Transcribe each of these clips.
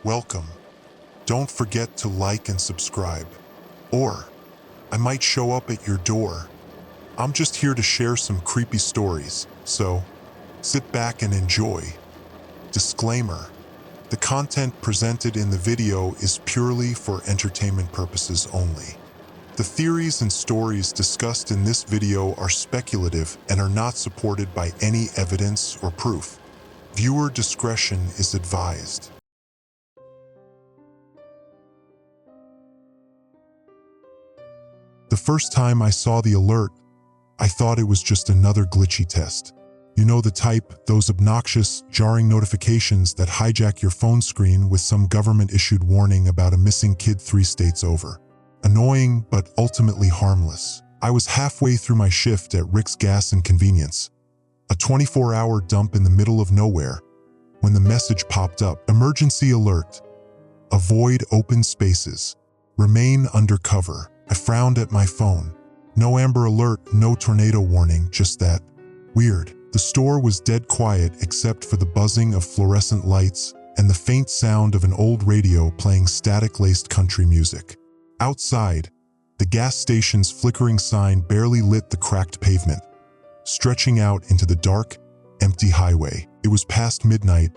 welcome. Don't forget to like and subscribe. Or, I might show up at your door. I'm just here to share some creepy stories, so sit back and enjoy. Disclaimer: the content presented in the video is purely for entertainment purposes only. The theories and stories discussed in this video are speculative and are not supported by any evidence or proof. Viewer discretion is advised. The first time I saw the alert, I thought it was just another glitchy test. You know the type, those obnoxious, jarring notifications that hijack your phone screen with some government-issued warning about a missing kid 3 states over. Annoying, but ultimately harmless. I was halfway through my shift at Rick's Gas and Convenience, a 24-hour dump in the middle of nowhere, when the message popped up: emergency alert. Avoid open spaces. Remain under cover. I frowned at my phone. No Amber Alert, no tornado warning, just that. Weird. The store was dead quiet except for the buzzing of fluorescent lights and the faint sound of an old radio playing static-laced country music. Outside, the gas station's flickering sign barely lit the cracked pavement, stretching out into the dark, empty highway. It was past midnight,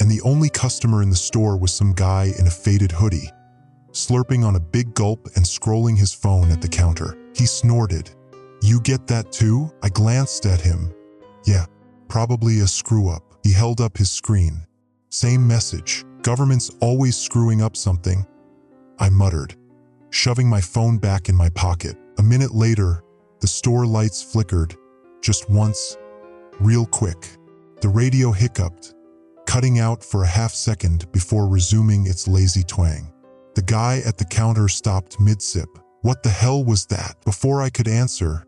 and the only customer in the store was some guy in a faded hoodie, slurping on a big gulp and scrolling his phone at the counter. He snorted. "You get that too?" I glanced at him. "Yeah, probably a screw-up." He held up his screen. "Same message. Government's always screwing up something," I muttered, shoving my phone back in my pocket. A minute later, the store lights flickered, just once, real quick. The radio hiccuped, cutting out for a half second before resuming its lazy twang. The guy at the counter stopped mid-sip. "What the hell was that?" Before I could answer,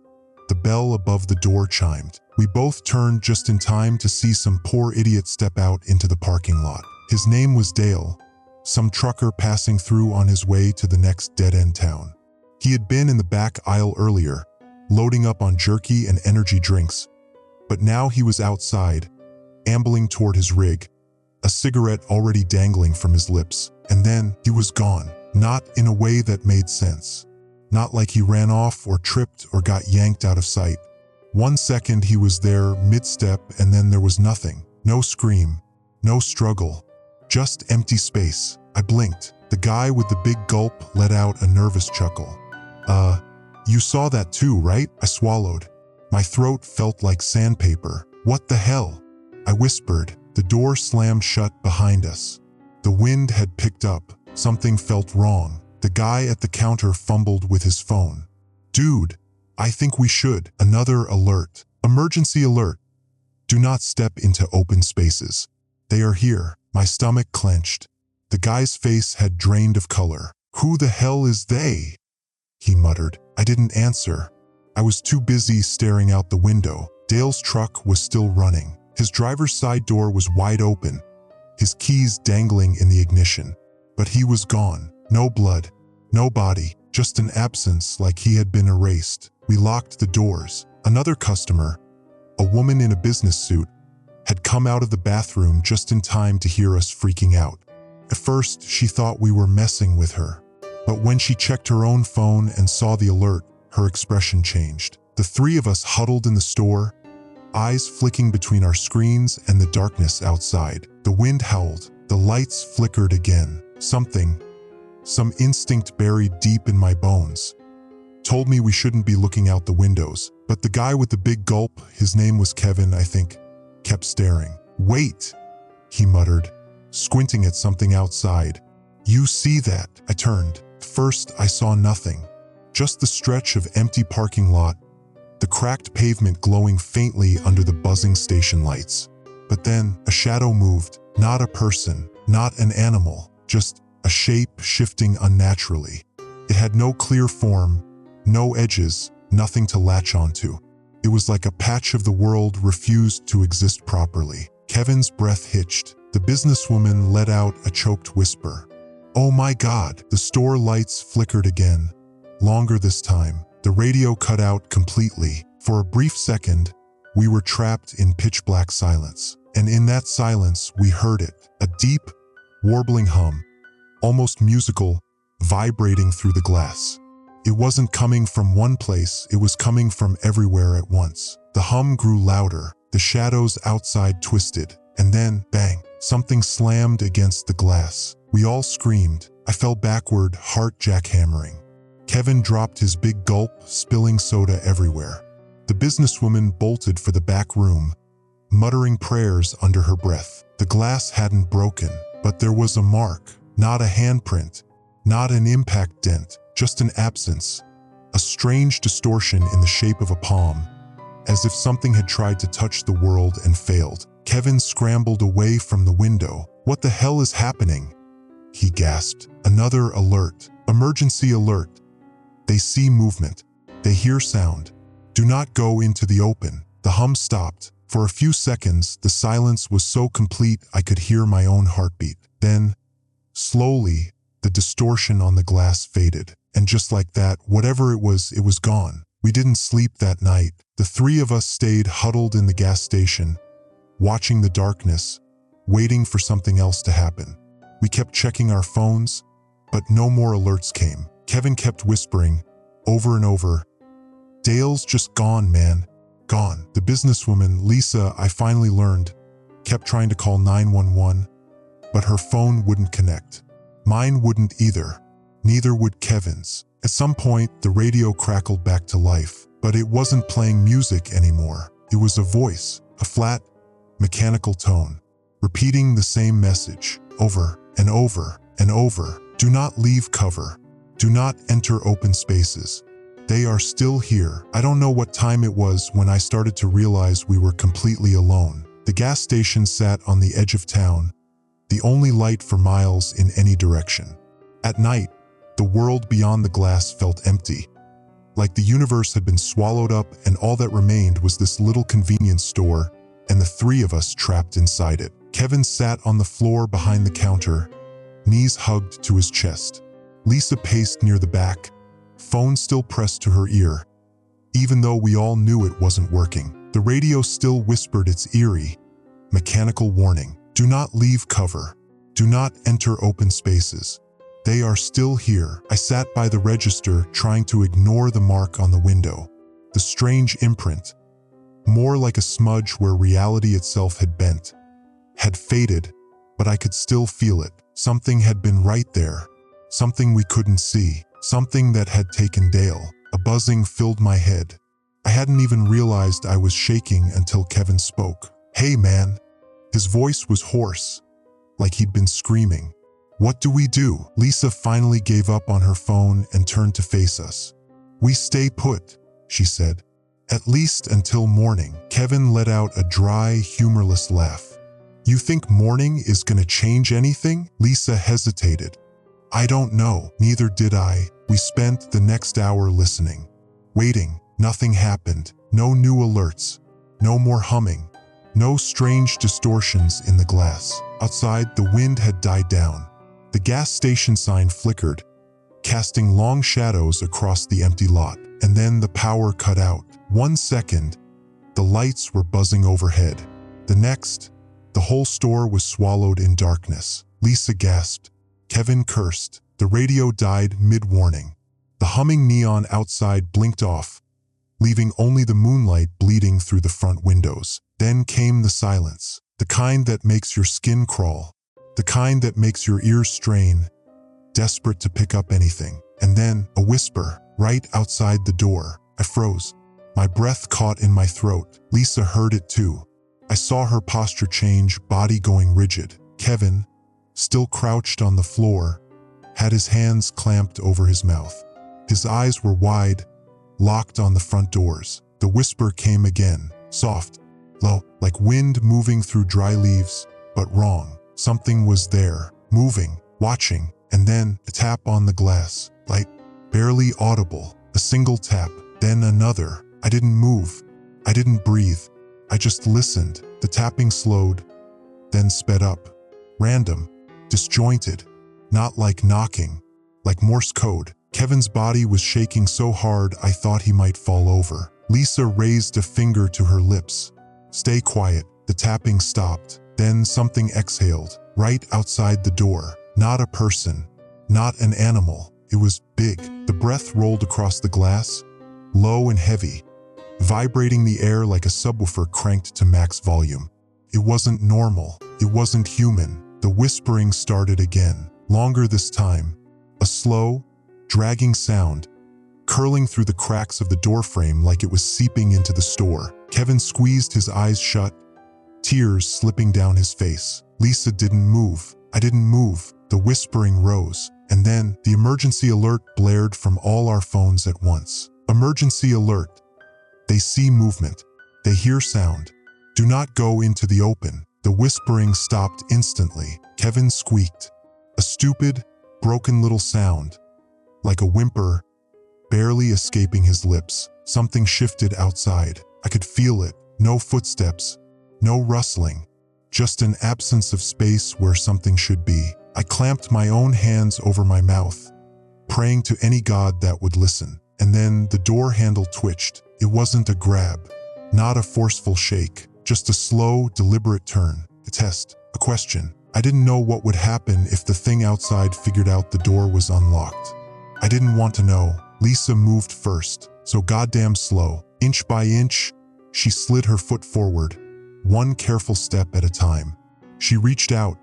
the bell above the door chimed. We both turned just in time to see some poor idiot step out into the parking lot. His name was Dale, some trucker passing through on his way to the next dead-end town. He had been in the back aisle earlier, loading up on jerky and energy drinks, but now he was outside, ambling toward his rig, a cigarette already dangling from his lips. And then he was gone, not in a way that made sense. Not like he ran off or tripped or got yanked out of sight. 1 second he was there mid-step and then there was nothing. No scream, no struggle, just empty space. I blinked. The guy with the big gulp let out a nervous chuckle. You saw that too, right?" I swallowed. My throat felt like sandpaper. "What the hell?" I whispered. The door slammed shut behind us. The wind had picked up. Something felt wrong. The guy at the counter fumbled with his phone. "Dude, I think we should." Another alert. Emergency alert. Do not step into open spaces. They are here. My stomach clenched. The guy's face had drained of color. "Who the hell is they?" he muttered. I didn't answer. I was too busy staring out the window. Dale's truck was still running. His driver's side door was wide open, his keys dangling in the ignition. But he was gone. No blood, no body, just an absence like he had been erased. We locked the doors. Another customer, a woman in a business suit, had come out of the bathroom just in time to hear us freaking out. At first, she thought we were messing with her. But when she checked her own phone and saw the alert, her expression changed. The 3 of us huddled in the store, eyes flicking between our screens and the darkness outside. The wind howled. The lights flickered again. Some instinct buried deep in my bones, told me we shouldn't be looking out the windows. But the guy with the big gulp, his name was Kevin, I think, kept staring. "Wait," he muttered, squinting at something outside. "You see that?" I turned. First, I saw nothing. Just the stretch of empty parking lot, the cracked pavement glowing faintly under the buzzing station lights. But then, a shadow moved. Not a person, not an animal, just a shape shifting unnaturally. It had no clear form, no edges, nothing to latch onto. It was like a patch of the world refused to exist properly. Kevin's breath hitched. The businesswoman let out a choked whisper. "Oh my God!" The store lights flickered again, longer this time. The radio cut out completely. For a brief second, we were trapped in pitch-black silence. And in that silence, we heard it. A deep, warbling hum, almost musical, vibrating through the glass. It wasn't coming from one place, it was coming from everywhere at once. The hum grew louder, the shadows outside twisted, and then, bang, something slammed against the glass. We all screamed. I fell backward, heart jackhammering. Kevin dropped his big gulp, spilling soda everywhere. The businesswoman bolted for the back room, muttering prayers under her breath. The glass hadn't broken, but there was a mark, not a handprint, not an impact dent, just an absence, a strange distortion in the shape of a palm, as if something had tried to touch the world and failed. Kevin scrambled away from the window. "What the hell is happening?" he gasped. "Another alert. Emergency alert. They see movement. They hear sound. Do not go into the open." The hum stopped. For a few seconds, the silence was so complete I could hear my own heartbeat. Then, slowly, the distortion on the glass faded. And just like that, whatever it was gone. We didn't sleep that night. The three of us stayed huddled in the gas station, watching the darkness, waiting for something else to happen. We kept checking our phones, but no more alerts came. Kevin kept whispering, over and over, "Dale's just gone, man. Gone." The businesswoman, Lisa, I finally learned, kept trying to call 911, but her phone wouldn't connect. Mine wouldn't either. Neither would Kevin's. At some point, the radio crackled back to life, but it wasn't playing music anymore. It was a voice, a flat, mechanical tone, repeating the same message, over and over and over. "Do not leave cover. Do not enter open spaces. They are still here." I don't know what time it was when I started to realize we were completely alone. The gas station sat on the edge of town, the only light for miles in any direction. At night, the world beyond the glass felt empty, like the universe had been swallowed up and all that remained was this little convenience store and the three of us trapped inside it. Kevin sat on the floor behind the counter, knees hugged to his chest. Lisa paced near the back, phone still pressed to her ear, even though we all knew it wasn't working. The radio still whispered its eerie, mechanical warning. "Do not leave cover. Do not enter open spaces. They are still here." I sat by the register, trying to ignore the mark on the window. The strange imprint, more like a smudge where reality itself had bent, had faded, but I could still feel it. Something had been right there. Something we couldn't see. Something that had taken Dale. A buzzing filled my head. I hadn't even realized I was shaking until Kevin spoke. "Hey, man." His voice was hoarse, like he'd been screaming. "What do we do?" Lisa finally gave up on her phone and turned to face us. "We stay put," she said. "At least until morning." Kevin let out a dry, humorless laugh. "You think morning is gonna change anything?" Lisa hesitated. "I don't know." Neither did I. We spent the next hour listening, waiting. Nothing happened. No new alerts. No more humming. No strange distortions in the glass. Outside, the wind had died down. The gas station sign flickered, casting long shadows across the empty lot. And then the power cut out. 1 second, the lights were buzzing overhead. The next, the whole store was swallowed in darkness. Lisa gasped. Kevin cursed. The radio died mid-warning. The humming neon outside blinked off, leaving only the moonlight bleeding through the front windows. Then came the silence, the kind that makes your skin crawl, the kind that makes your ears strain, desperate to pick up anything. And then a whisper, right outside the door. I froze. My breath caught in my throat. Lisa heard it too. I saw her posture change, body going rigid. Kevin, still crouched on the floor, had his hands clamped over his mouth. His eyes were wide, locked on the front doors. The whisper came again, soft, low, like wind moving through dry leaves, but wrong. Something was there, moving, watching, and then a tap on the glass, light, barely audible. A single tap, then another. I didn't move. I didn't breathe. I just listened. The tapping slowed, then sped up. Random, disjointed, not like knocking, like Morse code. Kevin's body was shaking so hard I thought he might fall over. Lisa raised a finger to her lips. "Stay quiet." The tapping stopped. Then something exhaled, right outside the door. Not a person, not an animal. It was big. The breath rolled across the glass, low and heavy, vibrating the air like a subwoofer cranked to max volume. It wasn't normal. It wasn't human. The whispering started again, longer this time. A slow, dragging sound, curling through the cracks of the doorframe like it was seeping into the store. Kevin squeezed his eyes shut, tears slipping down his face. Lisa didn't move. I didn't move. The whispering rose, and then the emergency alert blared from all our phones at once. Emergency alert. They see movement. They hear sound. Do not go into the open. The whispering stopped instantly. Kevin squeaked. A stupid, broken little sound, like a whimper, barely escaping his lips. Something shifted outside. I could feel it. No footsteps, no rustling, just an absence of space where something should be. I clamped my own hands over my mouth, praying to any god that would listen. And then the door handle twitched. It wasn't a grab, not a forceful shake, just a slow, deliberate turn. A test, a question. I didn't know what would happen if the thing outside figured out the door was unlocked. I didn't want to know. Lisa moved first, so goddamn slow. Inch by inch, she slid her foot forward, one careful step at a time. She reached out,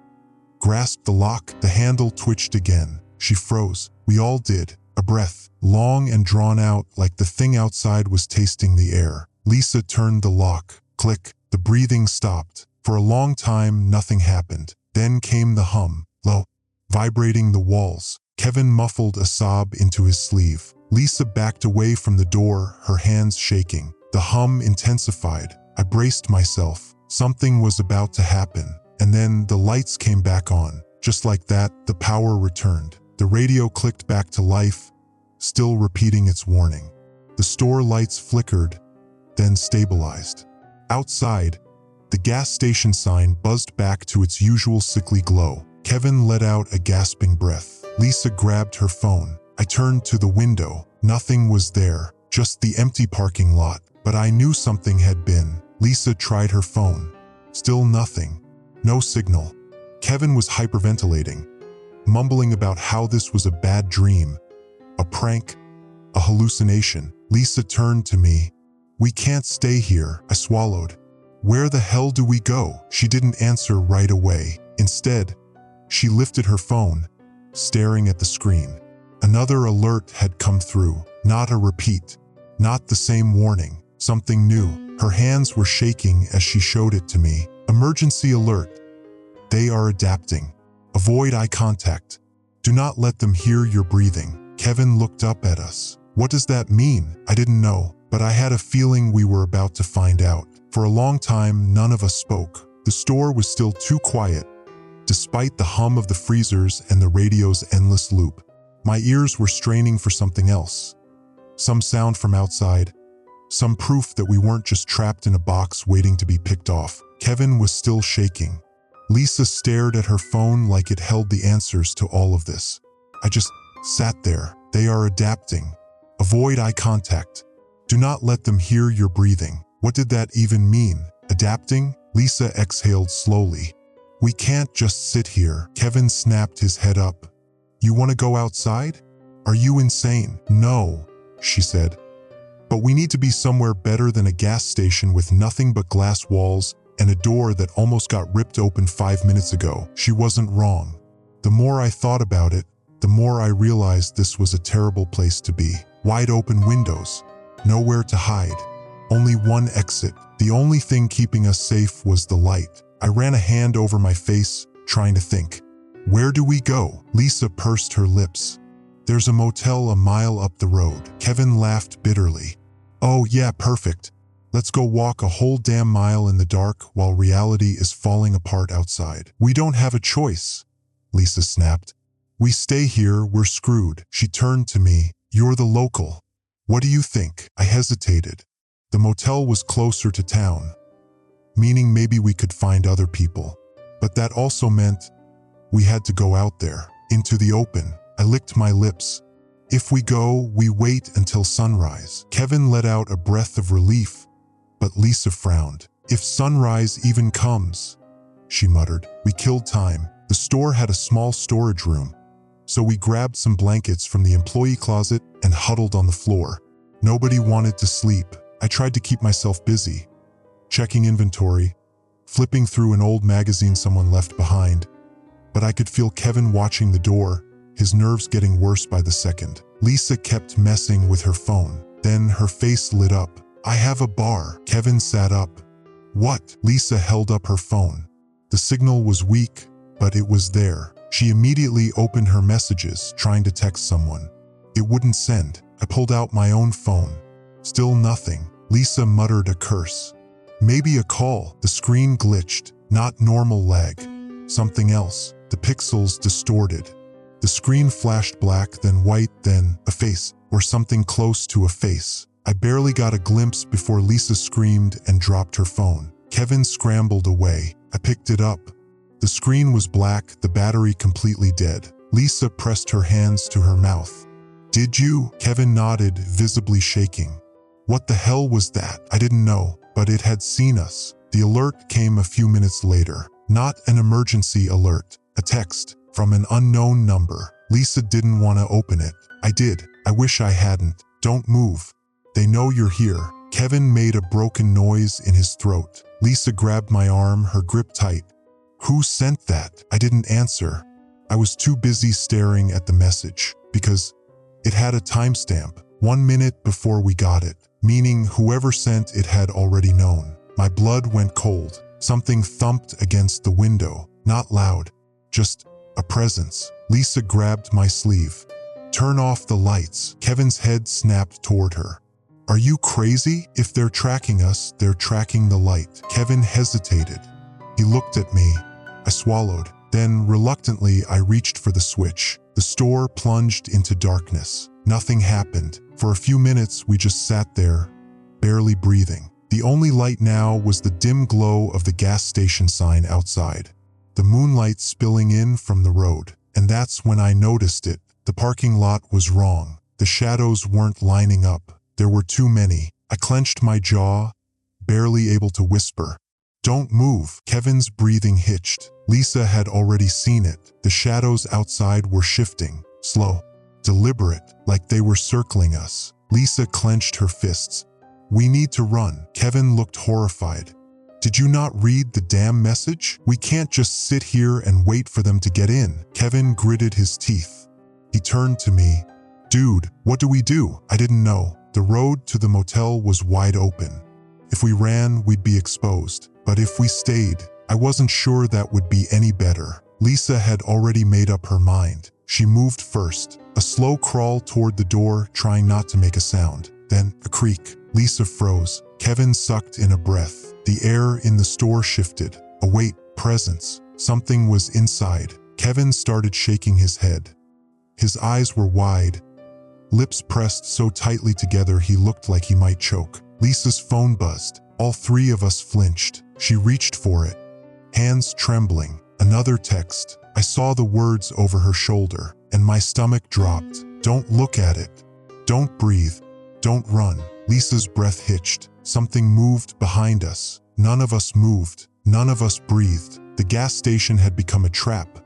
grasped the lock. The handle twitched again. She froze. We all did. A breath, long and drawn out, like the thing outside was tasting the air. Lisa turned the lock. Click. The breathing stopped. For a long time, nothing happened. Then came the hum, low, vibrating the walls. Kevin muffled a sob into his sleeve. Lisa backed away from the door, her hands shaking. The hum intensified. I braced myself. Something was about to happen. And then the lights came back on. Just like that, the power returned. The radio clicked back to life, still repeating its warning. The store lights flickered, then stabilized. Outside, the gas station sign buzzed back to its usual sickly glow. Kevin let out a gasping breath. Lisa grabbed her phone. I turned to the window. Nothing was there, just the empty parking lot. But I knew something had been. Lisa tried her phone. Still nothing. No signal. Kevin was hyperventilating, mumbling about how this was a bad dream, a prank, a hallucination. Lisa turned to me. We can't stay here, I swallowed. Where the hell do we go? She didn't answer right away. Instead, she lifted her phone, staring at the screen. Another alert had come through. Not a repeat. Not the same warning. Something new. Her hands were shaking as she showed it to me. Emergency alert. They are adapting. Avoid eye contact. Do not let them hear your breathing. Kevin looked up at us. What does that mean? I didn't know, but I had a feeling we were about to find out. For a long time, none of us spoke. The store was still too quiet, despite the hum of the freezers and the radio's endless loop. My ears were straining for something else. Some sound from outside, some proof that we weren't just trapped in a box waiting to be picked off. Kevin was still shaking. Lisa stared at her phone like it held the answers to all of this. I just sat there. They are adapting. Avoid eye contact. Do not let them hear your breathing. What did that even mean? Adapting? Lisa exhaled slowly. We can't just sit here. Kevin snapped his head up. You want to go outside? Are you insane? No, she said. But we need to be somewhere better than a gas station with nothing but glass walls and a door that almost got ripped open 5 minutes ago. She wasn't wrong. The more I thought about it, the more I realized this was a terrible place to be. Wide open windows, nowhere to hide, only one exit. The only thing keeping us safe was the light. I ran a hand over my face, trying to think. Where do we go? Lisa pursed her lips. There's a motel a mile up the road. Kevin laughed bitterly. Oh yeah, perfect. Let's go walk a whole damn mile in the dark while reality is falling apart outside. We don't have a choice, Lisa snapped. We stay here, we're screwed. She turned to me. You're the local. What do you think? I hesitated. The motel was closer to town, meaning maybe we could find other people. But that also meant we had to go out there, into the open. I licked my lips. If we go, we wait until sunrise. Kevin let out a breath of relief, but Lisa frowned. If sunrise even comes, she muttered. We killed time. The store had a small storage room, so we grabbed some blankets from the employee closet and huddled on the floor. Nobody wanted to sleep. I tried to keep myself busy, checking inventory, flipping through an old magazine someone left behind. But I could feel Kevin watching the door, his nerves getting worse by the second. Lisa kept messing with her phone. Then her face lit up. "I have a bar." Kevin sat up. "What?" Lisa held up her phone. The signal was weak, but it was there. She immediately opened her messages, trying to text someone. It wouldn't send. I pulled out my own phone. Still nothing. Lisa muttered a curse. "Maybe a call." The screen glitched. Not normal lag. Something else. The pixels distorted. The screen flashed black, then white, then a face, or something close to a face. I barely got a glimpse before Lisa screamed and dropped her phone. Kevin scrambled away. I picked it up. The screen was black, the battery completely dead. Lisa pressed her hands to her mouth. "Did you?" Kevin nodded, visibly shaking. "What the hell was that?" I didn't know, but it had seen us. The alert came a few minutes later. Not an emergency alert. A text from an unknown number. Lisa didn't want to open it. I did. I wish I hadn't. "Don't move. They know you're here." Kevin made a broken noise in his throat. Lisa grabbed my arm, her grip tight. "Who sent that?" I didn't answer. I was too busy staring at the message, because it had a timestamp, 1 minute before we got it, meaning whoever sent it had already known. My blood went cold. Something thumped against the window. Not loud, just a presence. Lisa grabbed my sleeve. "Turn off the lights." Kevin's head snapped toward her. "Are you crazy? If they're tracking us, they're tracking the light." Kevin hesitated. He looked at me. I swallowed. Then, reluctantly, I reached for the switch. The store plunged into darkness. Nothing happened. For a few minutes, we just sat there, barely breathing. The only light now was the dim glow of the gas station sign outside, the moonlight spilling in from the road. And that's when I noticed it. The parking lot was wrong. The shadows weren't lining up. There were too many. I clenched my jaw, barely able to whisper. "Don't move." Kevin's breathing hitched. Lisa had already seen it. The shadows outside were shifting, slow, deliberate, like they were circling us. Lisa clenched her fists. "We need to run." Kevin looked horrified. "Did you not read the damn message? We can't just sit here and wait for them to get in." Kevin gritted his teeth. He turned to me. "Dude, what do we do?" I didn't know. The road to the motel was wide open. If we ran, we'd be exposed. But if we stayed, I wasn't sure that would be any better. Lisa had already made up her mind. She moved first, a slow crawl toward the door, trying not to make a sound. Then a creak. Lisa froze. Kevin sucked in a breath. The air in the store shifted. A weight, presence. Something was inside. Kevin started shaking his head. His eyes were wide, lips pressed so tightly together he looked like he might choke. Lisa's phone buzzed. All three of us flinched. She reached for it, hands trembling. Another text. I saw the words over her shoulder, and my stomach dropped. "Don't look at it. Don't breathe. Don't run." Lisa's breath hitched. Something moved behind us. None of us moved. None of us breathed. The gas station had become a trap.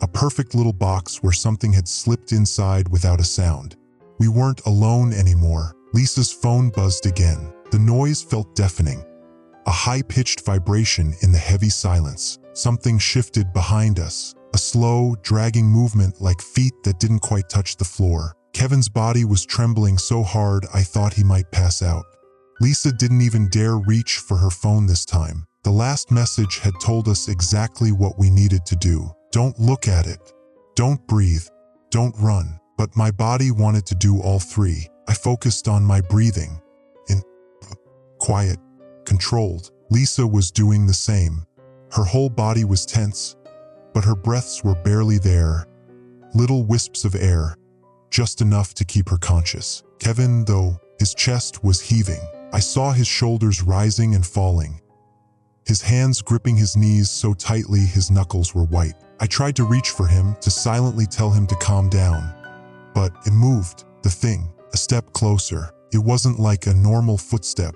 A perfect little box where something had slipped inside without a sound. We weren't alone anymore. Lisa's phone buzzed again. The noise felt deafening. A high-pitched vibration in the heavy silence. Something shifted behind us. A slow, dragging movement like feet that didn't quite touch the floor. Kevin's body was trembling so hard I thought he might pass out. Lisa didn't even dare reach for her phone this time. The last message had told us exactly what we needed to do. Don't look at it. Don't breathe. Don't run. But my body wanted to do all three. I focused on my breathing. Quiet, controlled. Lisa was doing the same. Her whole body was tense, but her breaths were barely there. Little wisps of air, just enough to keep her conscious. Kevin, though, his chest was heaving. I saw his shoulders rising and falling, his hands gripping his knees so tightly his knuckles were white. I tried to reach for him, to silently tell him to calm down. But it moved, the thing, a step closer. It wasn't like a normal footstep.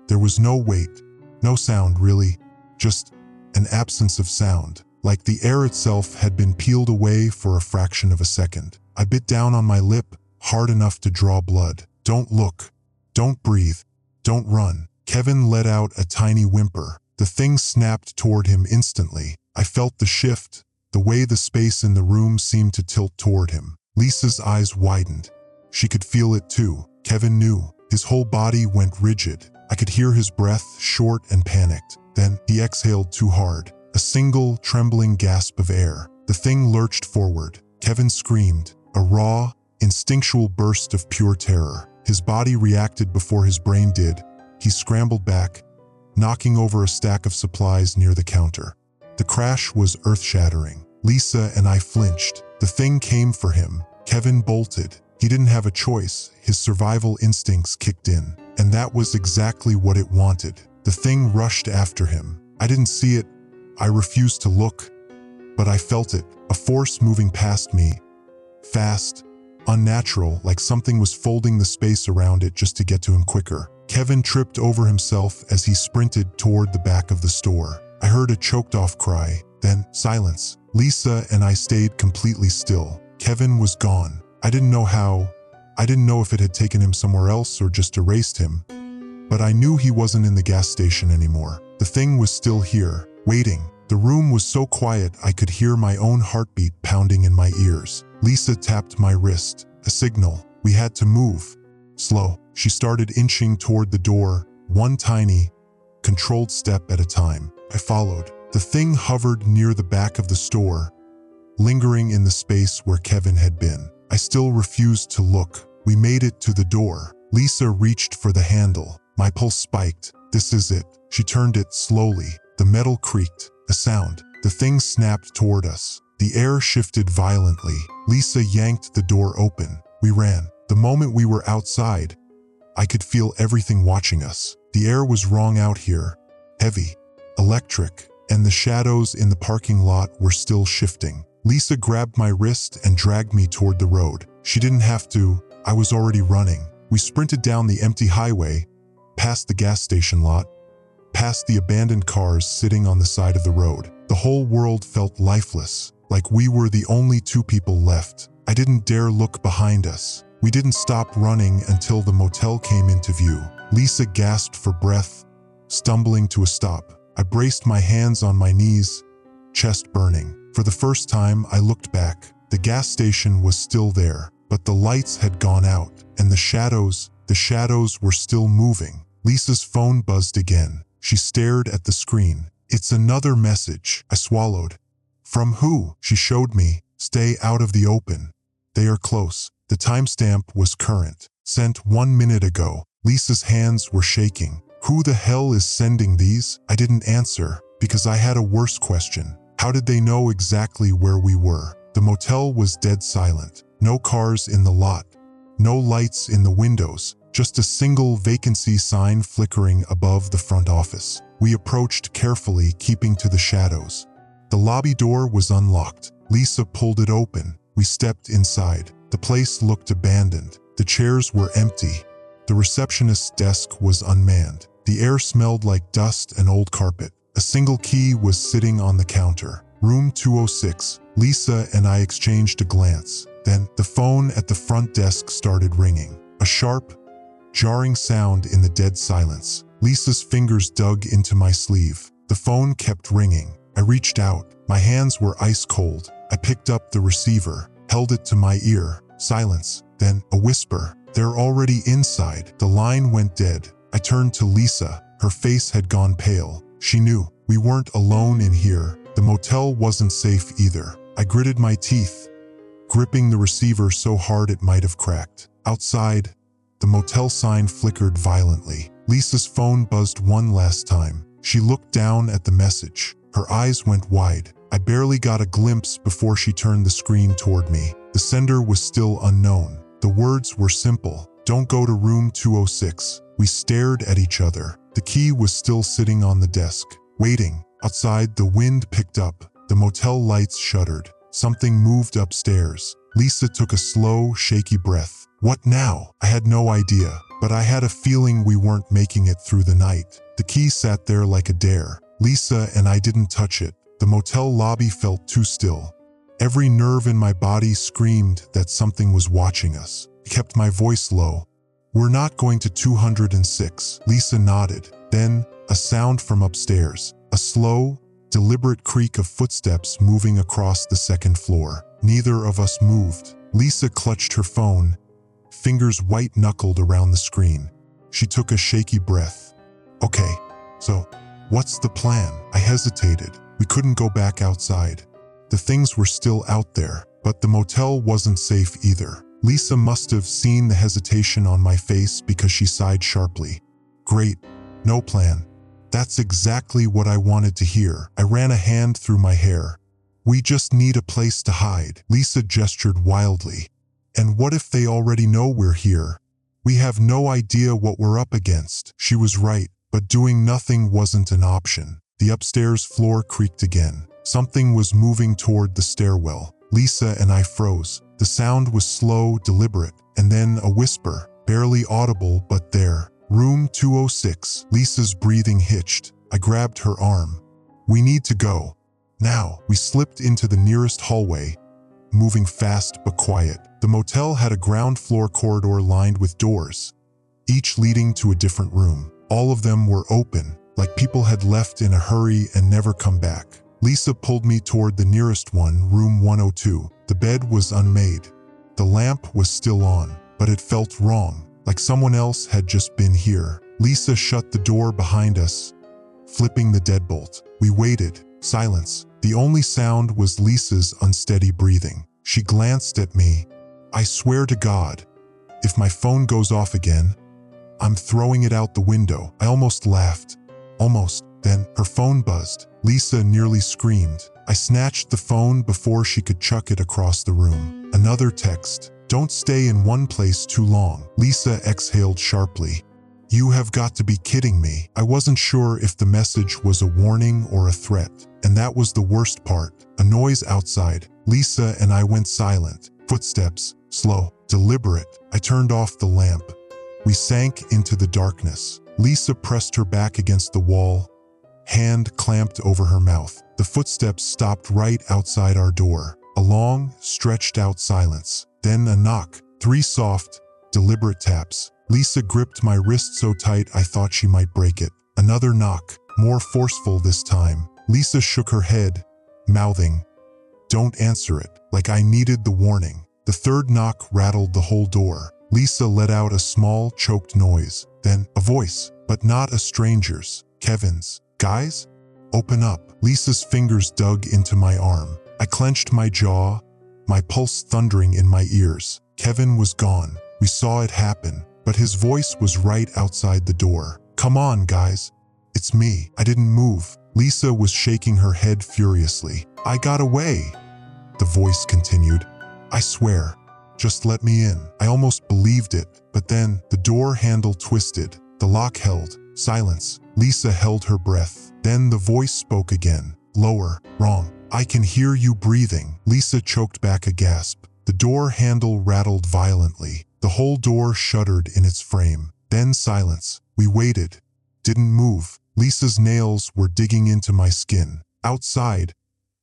There was no weight, no sound really, just an absence of sound. like the air itself had been peeled away for a fraction of a second. I bit down on my lip, hard enough to draw blood. "Don't look. Don't breathe. Don't run." Kevin let out a tiny whimper. The thing snapped toward him instantly. I felt the shift, the way the space in the room seemed to tilt toward him. Lisa's eyes widened. She could feel it too. Kevin knew. His whole body went rigid. I could hear his breath, short and panicked. Then he exhaled too hard. A single, trembling gasp of air. The thing lurched forward. Kevin screamed. A raw, instinctual burst of pure terror. His body reacted before his brain did. He scrambled back, knocking over a stack of supplies near the counter. The crash was earth-shattering. Lisa and I flinched. The thing came for him. Kevin bolted. He didn't have a choice. His survival instincts kicked in. And that was exactly what it wanted. The thing rushed after him. I didn't see it. I refused to look. But I felt it. A force moving past me. Fast, unnatural, like something was folding the space around it just to get to him quicker. Kevin tripped over himself as he sprinted toward the back of the store. I heard a choked-off cry, then silence. Lisa and I stayed completely still. Kevin was gone. I didn't know how. I didn't know if it had taken him somewhere else or just erased him. But I knew he wasn't in the gas station anymore. The thing was still here, waiting. The room was so quiet I could hear my own heartbeat pounding in my ears. Lisa tapped my wrist. A signal. We had to move. Slow. She started inching toward the door, one tiny, controlled step at a time. I followed. The thing hovered near the back of the store, lingering in the space where Kevin had been. I still refused to look. We made it to the door. Lisa reached for the handle. My pulse spiked. This is it. She turned it slowly. The metal creaked. A sound. The thing snapped toward us. The air shifted violently. Lisa yanked the door open. We ran. The moment we were outside, I could feel everything watching us. The air was wrong out here. Heavy. Electric. And the shadows in the parking lot were still shifting. Lisa grabbed my wrist and dragged me toward the road. She didn't have to. I was already running. We sprinted down the empty highway, past the gas station lot, past the abandoned cars sitting on the side of the road. The whole world felt lifeless, like we were the only two people left. I didn't dare look behind us. We didn't stop running until the motel came into view. Lisa gasped for breath, stumbling to a stop. I braced my hands on my knees, chest burning. For the first time, I looked back. The gas station was still there, but the lights had gone out, and the shadows were still moving. Lisa's phone buzzed again. She stared at the screen. It's another message. I swallowed. From who? She showed me. Stay out of the open. They are close. The timestamp was current. Sent 1 minute ago. Lisa's hands were shaking. Who the hell is sending these? I didn't answer, because I had a worse question. How did they know exactly where we were? The motel was dead silent. No cars in the lot. No lights in the windows. Just a single vacancy sign flickering above the front office. We approached carefully, keeping to the shadows. The lobby door was unlocked. Lisa pulled it open. We stepped inside. The place looked abandoned. The chairs were empty. The receptionist's desk was unmanned. The air smelled like dust and old carpet. A single key was sitting on the counter. Room 206. Lisa and I exchanged a glance. Then, the phone at the front desk started ringing. A sharp, jarring sound in the dead silence. Lisa's fingers dug into my sleeve. The phone kept ringing. I reached out. My hands were ice cold. I picked up the receiver, held it to my ear. Silence. Then, a whisper. They're already inside. The line went dead. I turned to Lisa. Her face had gone pale. She knew. We weren't alone in here. The motel wasn't safe either. I gritted my teeth, gripping the receiver so hard it might have cracked. Outside, the motel sign flickered violently. Lisa's phone buzzed one last time. She looked down at the message. Her eyes went wide. I barely got a glimpse before she turned the screen toward me. The sender was still unknown. The words were simple. Don't go to room 206. We stared at each other. The key was still sitting on the desk, waiting. Outside, the wind picked up. The motel lights shuddered. Something moved upstairs. Lisa took a slow, shaky breath. What now? I had no idea, but I had a feeling we weren't making it through the night. The key sat there like a dare. Lisa and I didn't touch it. The motel lobby felt too still. Every nerve in my body screamed that something was watching us. I kept my voice low. "We're not going to 206. Lisa nodded. Then, a sound from upstairs. A slow, deliberate creak of footsteps moving across the second floor. Neither of us moved. Lisa clutched her phone, fingers white-knuckled around the screen. She took a shaky breath. "Okay, so, what's the plan?" I hesitated. We couldn't go back outside. The things were still out there, but the motel wasn't safe either. Lisa must have seen the hesitation on my face because she sighed sharply. "Great, no plan." That's exactly what I wanted to hear. I ran a hand through my hair. "We just need a place to hide." Lisa gestured wildly. "And what if they already know we're here? We have no idea what we're up against." She was right, but doing nothing wasn't an option. The upstairs floor creaked again. Something was moving toward the stairwell. Lisa and I froze. The sound was slow, deliberate, and then a whisper, barely audible but there. "Room 206. Lisa's breathing hitched. I grabbed her arm. "We need to go. Now." We slipped into the nearest hallway, moving fast but quiet. The motel had a ground floor corridor lined with doors, each leading to a different room. All of them were open, like people had left in a hurry and never come back. Lisa pulled me toward the nearest one, room 102. The bed was unmade. The lamp was still on, but it felt wrong, like someone else had just been here. Lisa shut the door behind us, flipping the deadbolt. We waited. Silence. The only sound was Lisa's unsteady breathing. She glanced at me. "I swear to God, if my phone goes off again, I'm throwing it out the window." I almost laughed. Almost. Then her phone buzzed. Lisa nearly screamed. I snatched the phone before she could chuck it across the room. Another text. "Don't stay in one place too long." Lisa exhaled sharply. "You have got to be kidding me." I wasn't sure if the message was a warning or a threat, and that was the worst part. A noise outside. Lisa and I went silent. Footsteps, slow, deliberate. I turned off the lamp. We sank into the darkness. Lisa pressed her back against the wall, hand clamped over her mouth. The footsteps stopped right outside our door. A long, stretched-out silence. Then a knock. 3 soft, deliberate taps. Lisa gripped my wrist so tight I thought she might break it. Another knock, more forceful this time. Lisa shook her head, mouthing, "Don't answer it," like I needed the warning. The third knock rattled the whole door. Lisa let out a small, choked noise. Then a voice, but not a stranger's. Kevin's. "Guys? Open up." Lisa's fingers dug into my arm. I clenched my jaw, my pulse thundering in my ears. Kevin was gone. We saw it happen, but his voice was right outside the door. "Come on, guys. It's me." I didn't move. Lisa was shaking her head furiously. "I got away," the voice continued. "I swear. Just let me in." I almost believed it, but then the door handle twisted. The lock held. Silence. Lisa held her breath. Then the voice spoke again. Lower. "Wrong. I can hear you breathing." Lisa choked back a gasp. The door handle rattled violently. The whole door shuddered in its frame. Then silence. We waited. Didn't move. Lisa's nails were digging into my skin. Outside,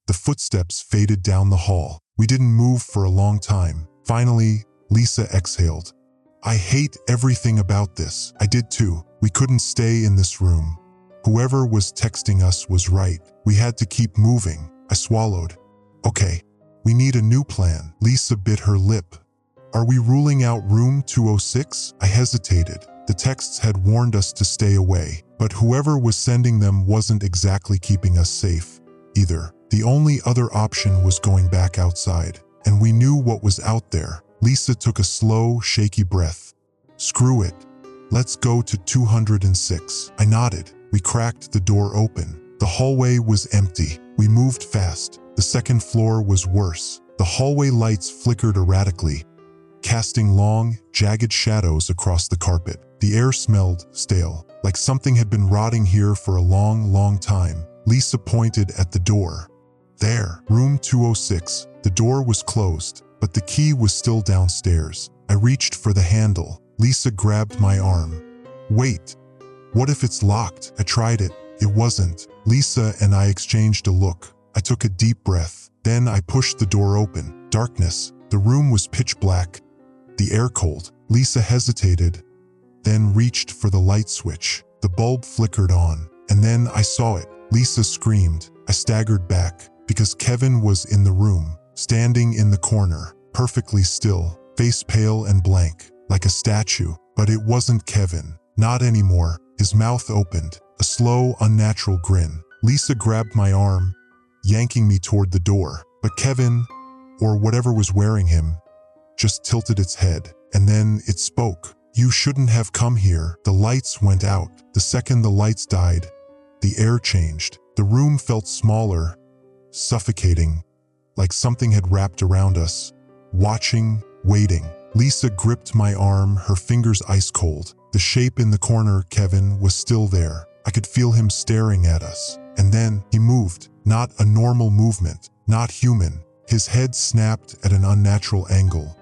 the footsteps faded down the hall. We didn't move for a long time. Finally, Lisa exhaled. "I hate everything about this." I did too. We couldn't stay in this room. Whoever was texting us was right. We had to keep moving. I swallowed. "Okay, we need a new plan." Lisa bit her lip. "Are we ruling out room 206? I hesitated. The texts had warned us to stay away, but whoever was sending them wasn't exactly keeping us safe either. The only other option was going back outside, and we knew what was out there. Lisa took a slow, shaky breath. "Screw it. Let's go to 206. I nodded. We cracked the door open. The hallway was empty. We moved fast. The second floor was worse. The hallway lights flickered erratically, casting long, jagged shadows across the carpet. The air smelled stale, like something had been rotting here for a long, long time. Lisa pointed at the door. There, room 206. The door was closed, but the key was still downstairs. I reached for the handle. Lisa grabbed my arm. "Wait, what if it's locked?" I tried it. It wasn't. Lisa and I exchanged a look. I took a deep breath. Then I pushed the door open. Darkness. The room was pitch black, the air cold. Lisa hesitated, then reached for the light switch. The bulb flickered on, and then I saw it. Lisa screamed. I staggered back, because Kevin was in the room, standing in the corner, perfectly still, face pale and blank, like a statue. But it wasn't Kevin. Not anymore. His mouth opened, a slow, unnatural grin. Lisa grabbed my arm, yanking me toward the door. But Kevin, or whatever was wearing him, just tilted its head. And then it spoke. "You shouldn't have come here." The lights went out. The second the lights died, the air changed. The room felt smaller, suffocating, like something had wrapped around us, watching, waiting. Lisa gripped my arm, her fingers ice cold. The shape in the corner, Kevin, was still there. I could feel him staring at us. And then he moved. Not a normal movement, not human. His head snapped at an unnatural angle,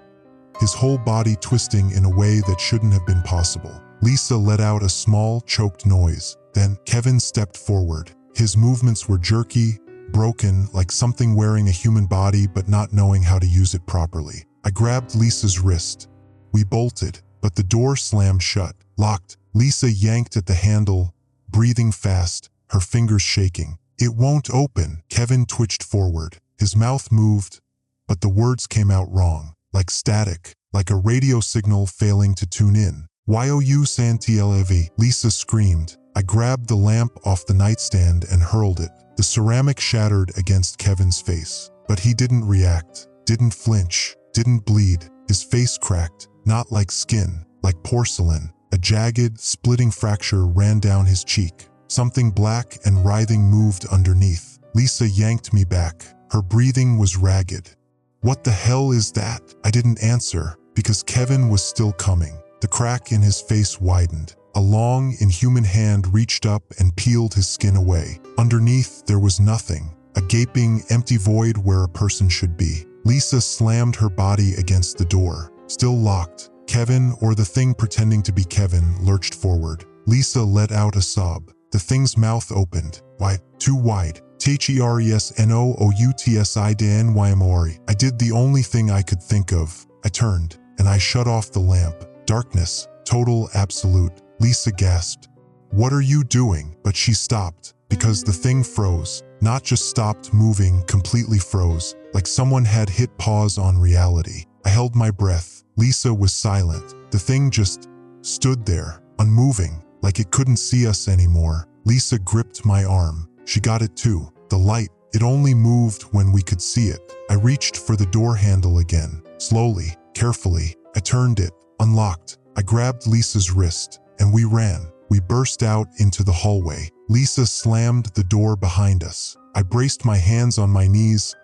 his whole body twisting in a way that shouldn't have been possible. Lisa let out a small, choked noise. Then Kevin stepped forward. His movements were jerky, broken, like something wearing a human body but not knowing how to use it properly. I grabbed Lisa's wrist. We bolted, but the door slammed shut. Locked. Lisa yanked at the handle, breathing fast, her fingers shaking. "It won't open." Kevin twitched forward. His mouth moved, but the words came out wrong, like static, like a radio signal failing to tune in. "You Santielevi," Lisa screamed. I grabbed the lamp off the nightstand and hurled it. The ceramic shattered against Kevin's face, but he didn't react, didn't flinch, didn't bleed. His face cracked, not like skin, like porcelain. A jagged, splitting fracture ran down his cheek. Something black and writhing moved underneath. Lisa yanked me back. Her breathing was ragged. "What the hell is that?" I didn't answer, because Kevin was still coming. The crack in his face widened. A long, inhuman hand reached up and peeled his skin away. Underneath, there was nothing. A gaping, empty void where a person should be. Lisa slammed her body against the door. Still locked. Kevin, or the thing pretending to be Kevin, lurched forward. Lisa let out a sob. The thing's mouth opened. Wide. Too wide. THERESNOOUTSIDNYMORI. I did the only thing I could think of. I turned, and I shut off the lamp. Darkness. Total, absolute. Lisa gasped. "What are you doing?" But she stopped, because the thing froze. Not just stopped moving, completely froze, like someone had hit pause on reality. I held my breath. Lisa was silent. The thing just stood there, unmoving, like it couldn't see us anymore. Lisa gripped my arm. She got it too. The light, it only moved when we could see it. I reached for the door handle again. Slowly, carefully, I turned it, unlocked. I grabbed Lisa's wrist, and we ran. We burst out into the hallway. Lisa slammed the door behind us. I braced my hands on my knees,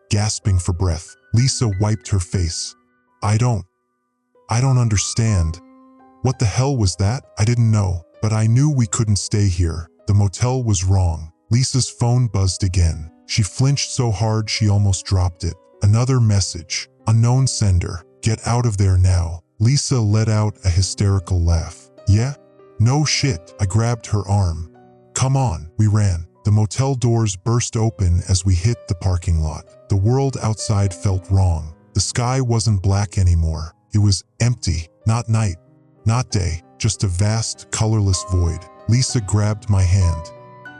gasping for breath. Lisa wiped her face. I don't understand." What the hell was that? I didn't know, but I knew we couldn't stay here. The motel was wrong. Lisa's phone buzzed again. She flinched so hard she almost dropped it. Another message. "Unknown sender. Get out of there now." Lisa let out a hysterical laugh. "Yeah? No shit." I grabbed her arm. "Come on." We ran. The motel doors burst open as we hit the parking lot. The world outside felt wrong. The sky wasn't black anymore. It was empty. Not night, not day, just a vast, colorless void. Lisa grabbed my hand.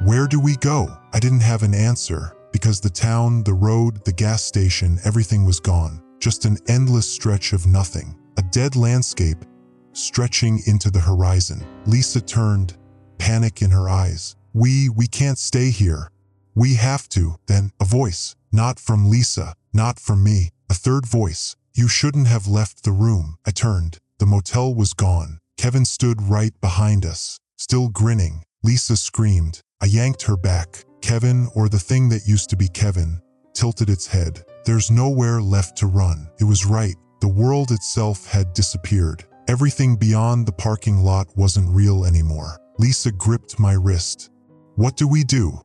"Where do we go?" I didn't have an answer, because the town, the road, the gas station, everything was gone. Just an endless stretch of nothing. A dead landscape, stretching into the horizon. Lisa turned, panic in her eyes. We can't stay here. We have to." Then, a voice. Not from Lisa, not from me. A third voice. "You shouldn't have left the room." I turned. The motel was gone. Kevin stood right behind us, still grinning. Lisa screamed. I yanked her back. Kevin, or the thing that used to be Kevin, tilted its head. There's nowhere left to run. It was right. The world itself had disappeared. Everything beyond the parking lot wasn't real anymore. Lisa gripped my wrist. "What do we do?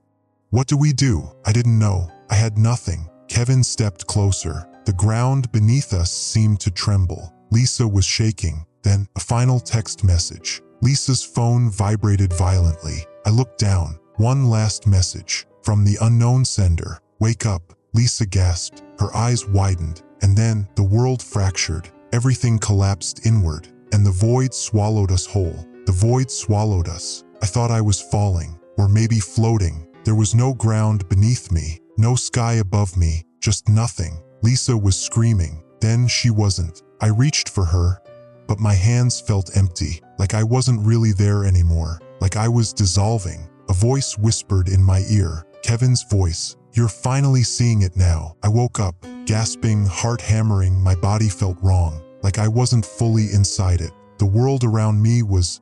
What do we do?" I didn't know. I had nothing. Kevin stepped closer. The ground beneath us seemed to tremble. Lisa was shaking. Then, a final text message. Lisa's phone vibrated violently. I looked down. One last message. From the unknown sender. Wake up, Lisa gasped. Her eyes widened, and then the world fractured. Everything collapsed inward, and the void swallowed us whole. The void swallowed us. I thought I was falling, or maybe floating. There was no ground beneath me, no sky above me, just nothing. Lisa was screaming. Then she wasn't. I reached for her, but my hands felt empty, like I wasn't really there anymore, like I was dissolving. A voice whispered in my ear, Kevin's voice. You're finally seeing it now. I woke up, gasping, heart hammering. My body felt wrong, like I wasn't fully inside it. The world around me was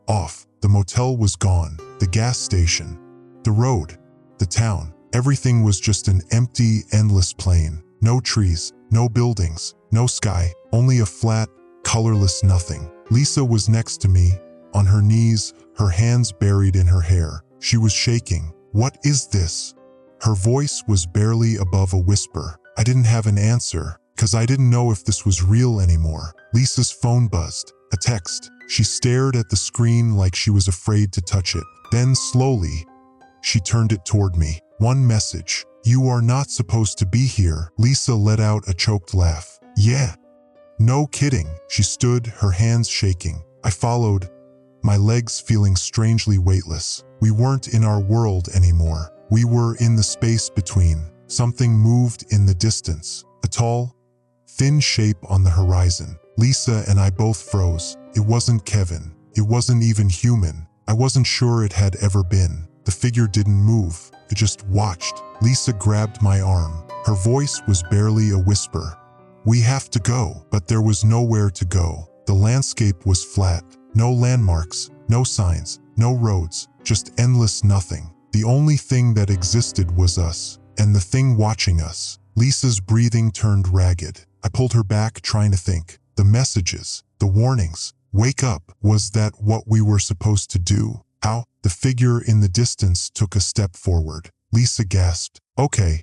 off. The motel was gone. The gas station, the road, the town. Everything was just an empty, endless plain. No trees, no buildings, no sky, only a flat, colorless nothing. Lisa was next to me, on her knees, her hands buried in her hair. She was shaking. What is this? Her voice was barely above a whisper. I didn't have an answer, because I didn't know if this was real anymore. Lisa's phone buzzed. A text. She stared at the screen like she was afraid to touch it. Then slowly, she turned it toward me. One message. You are not supposed to be here. Lisa let out a choked laugh. Yeah. No kidding. She stood, her hands shaking. I followed, my legs feeling strangely weightless. We weren't in our world anymore. We were in the space between. Something moved in the distance. A tall, thin shape on the horizon. Lisa and I both froze. It wasn't Kevin. It wasn't even human. I wasn't sure it had ever been. The figure didn't move. It just watched. Lisa grabbed my arm. Her voice was barely a whisper. We have to go. But there was nowhere to go. The landscape was flat. No landmarks, no signs, no roads, just endless nothing. The only thing that existed was us, and the thing watching us. Lisa's breathing turned ragged. I pulled her back, trying to think. The messages, the warnings. Wake up. Was that what we were supposed to do? How? The figure in the distance took a step forward. Lisa gasped. Okay.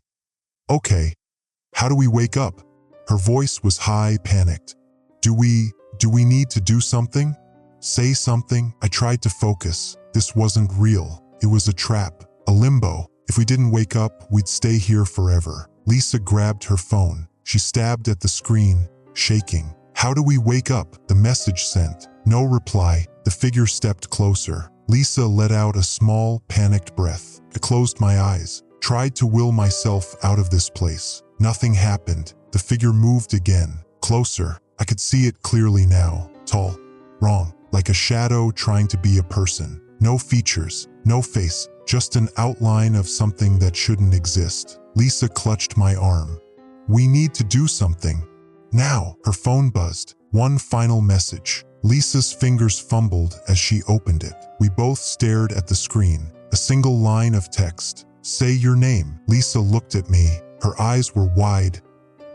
How do we wake up? Her voice was high, panicked. Do we need to do something? Say something? I tried to focus. This wasn't real. It was a trap, a limbo. If we didn't wake up, we'd stay here forever. Lisa grabbed her phone. She stabbed at the screen, shaking. How do we wake up? The message sent. No reply. The figure stepped closer. Lisa let out a small, panicked breath. I closed my eyes, tried to will myself out of this place. Nothing happened. The figure moved again, closer. I could see it clearly now. Tall, wrong, like a shadow trying to be a person. No features, no face, just an outline of something that shouldn't exist. Lisa clutched my arm. We need to do something. Now. Her phone buzzed. One final message. Lisa's fingers fumbled as she opened it. We both stared at the screen. A single line of text. Say your name. Lisa looked at me. Her eyes were wide,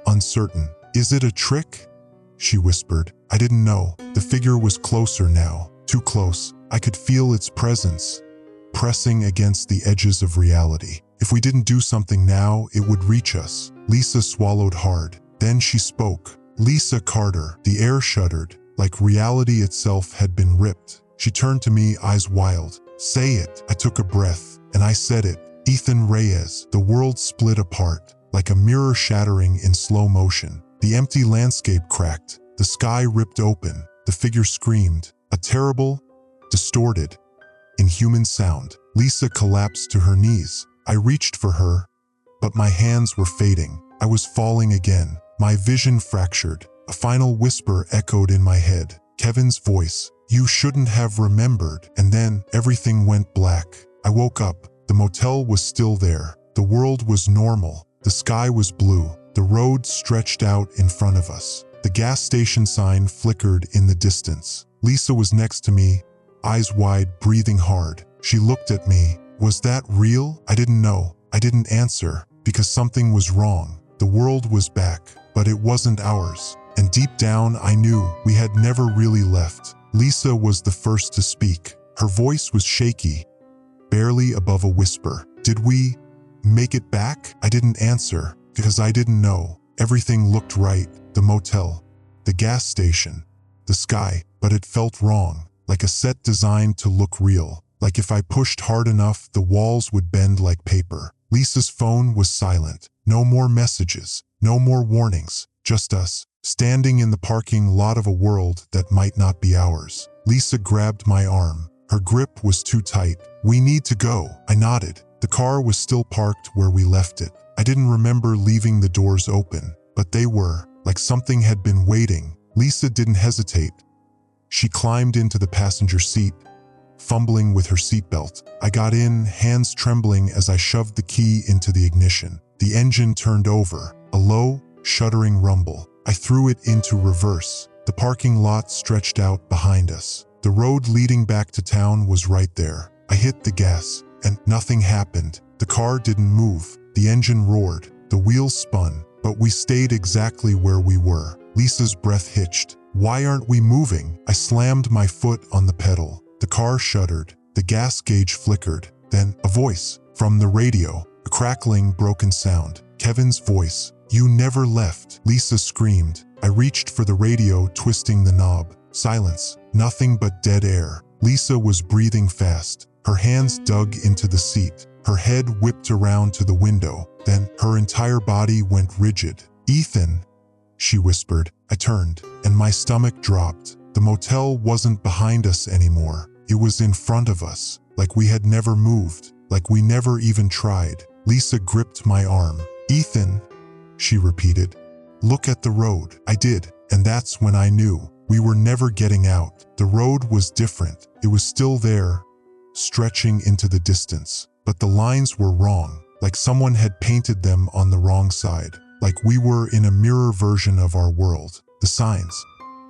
uncertain. Is it a trick? She whispered. I didn't know. The figure was closer now. Too close. I could feel its presence, pressing against the edges of reality. If we didn't do something now, it would reach us. Lisa swallowed hard. Then she spoke. Lisa Carter. The air shuddered, like reality itself had been ripped. She turned to me, eyes wild. Say it. I took a breath, and I said it. Ethan Reyes. The world split apart, like a mirror shattering in slow motion. The empty landscape cracked. The sky ripped open. The figure screamed. A terrible, distorted, inhuman sound. Lisa collapsed to her knees. I reached for her, but my hands were fading. I was falling again. My vision fractured. A final whisper echoed in my head. Kevin's voice. You shouldn't have remembered. And then everything went black. I woke up. The motel was still there. The world was normal. The sky was blue. The road stretched out in front of us. The gas station sign flickered in the distance. Lisa was next to me, eyes wide, breathing hard. She looked at me. Was that real? I didn't know. I didn't answer, because something was wrong. The world was back, but it wasn't ours. And deep down, I knew we had never really left. Lisa was the first to speak. Her voice was shaky, barely above a whisper. Did we make it back? I didn't answer, because I didn't know. Everything looked right. The motel, the gas station, the sky, but it felt wrong, like a set designed to look real. Like if I pushed hard enough, the walls would bend like paper. Lisa's phone was silent. No more messages, no more warnings, just us, standing in the parking lot of a world that might not be ours. Lisa grabbed my arm. Her grip was too tight. "We need to go," I nodded. The car was still parked where we left it. I didn't remember leaving the doors open, but they were, like something had been waiting. Lisa didn't hesitate. She climbed into the passenger seat, fumbling with her seatbelt. I got in, hands trembling as I shoved the key into the ignition. The engine turned over, a low, shuddering rumble. I threw it into reverse. The parking lot stretched out behind us. The road leading back to town was right there. I hit the gas, and nothing happened. The car didn't move. The engine roared. The wheels spun, but we stayed exactly where we were. Lisa's breath hitched. "Why aren't we moving?" I slammed my foot on the pedal. The car shuddered. The gas gauge flickered. Then a voice from the radio, a crackling, broken sound. Kevin's voice. "You never left," Lisa screamed. I reached for the radio, twisting the knob. Silence. Nothing but dead air. Lisa was breathing fast. Her hands dug into the seat. Her head whipped around to the window. Then her entire body went rigid. "Ethan," she whispered. I turned, and my stomach dropped. The motel wasn't behind us anymore. It was in front of us, like we had never moved, like we never even tried. Lisa gripped my arm. "Ethan," she repeated. "Look at the road." I did, and that's when I knew. We were never getting out. The road was different. It was still there, stretching into the distance. But the lines were wrong, like someone had painted them on the wrong side. Like we were in a mirror version of our world. The signs,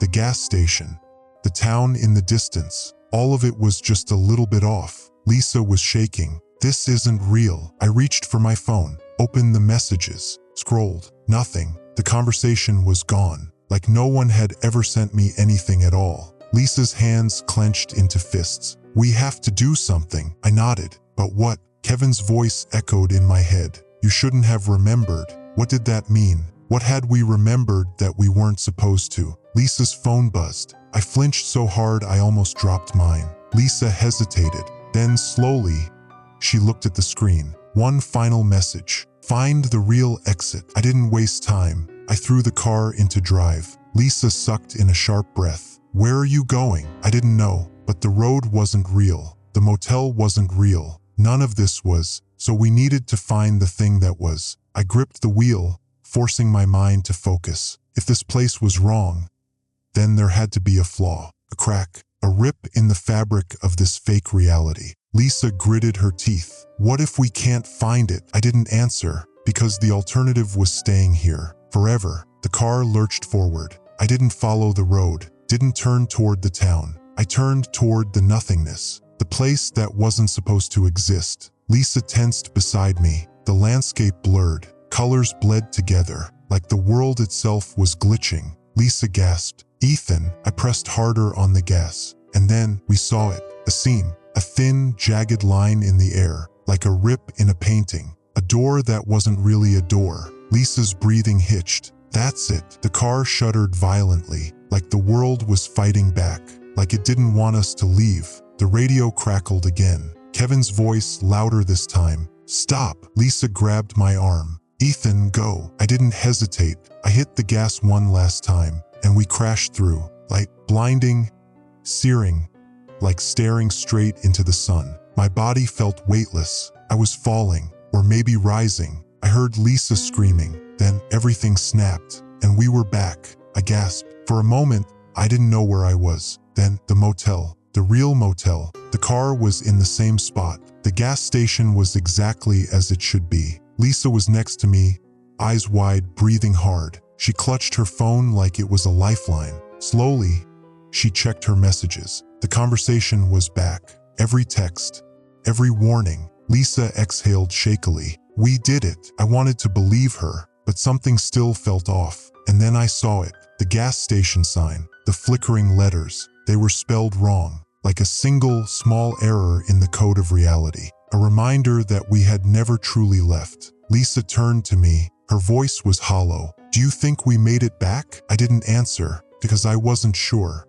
the gas station, the town in the distance, all of it was just a little bit off. Lisa was shaking. "This isn't real." I reached for my phone, opened the messages, scrolled. Nothing. The conversation was gone, like no one had ever sent me anything at all. Lisa's hands clenched into fists. "We have to do something." I nodded. "But what?" Kevin's voice echoed in my head. "You shouldn't have remembered." What did that mean? What had we remembered that we weren't supposed to? Lisa's phone buzzed. I flinched so hard I almost dropped mine. Lisa hesitated. Then slowly, she looked at the screen. One final message. "Find the real exit." I didn't waste time. I threw the car into drive. Lisa sucked in a sharp breath. "Where are you going?" I didn't know, but the road wasn't real. The motel wasn't real. None of this was, so we needed to find the thing that was. I gripped the wheel, forcing my mind to focus. If this place was wrong, then there had to be a flaw, a crack, a rip in the fabric of this fake reality. Lisa gritted her teeth. "What if we can't find it?" I didn't answer, because the alternative was staying here, forever. The car lurched forward. I didn't follow the road, didn't turn toward the town. I turned toward the nothingness, the place that wasn't supposed to exist. Lisa tensed beside me. The landscape blurred. Colors bled together, like the world itself was glitching. Lisa gasped. "Ethan." I pressed harder on the gas, and then we saw it. A seam, a thin, jagged line in the air, like a rip in a painting. A door that wasn't really a door. Lisa's breathing hitched. "That's it." The car shuddered violently, like the world was fighting back, like it didn't want us to leave. The radio crackled again. Kevin's voice, louder this time. "Stop." Lisa grabbed my arm. "Ethan, go." I didn't hesitate. I hit the gas one last time, and we crashed through. Light, blinding, searing, like staring straight into the sun. My body felt weightless. I was falling, or maybe rising. I heard Lisa screaming. Then everything snapped, and we were back. I gasped. For a moment, I didn't know where I was. Then the motel. The real motel. The car was in the same spot. The gas station was exactly as it should be. Lisa was next to me, eyes wide, breathing hard. She clutched her phone like it was a lifeline. Slowly, she checked her messages. The conversation was back. Every text, every warning. Lisa exhaled shakily. "We did it." I wanted to believe her, but something still felt off. And then I saw it. The gas station sign, the flickering letters. They were spelled wrong, like a single, small error in the code of reality. A reminder that we had never truly left. Lisa turned to me. Her voice was hollow. "Do you think we made it back?" I didn't answer, because I wasn't sure.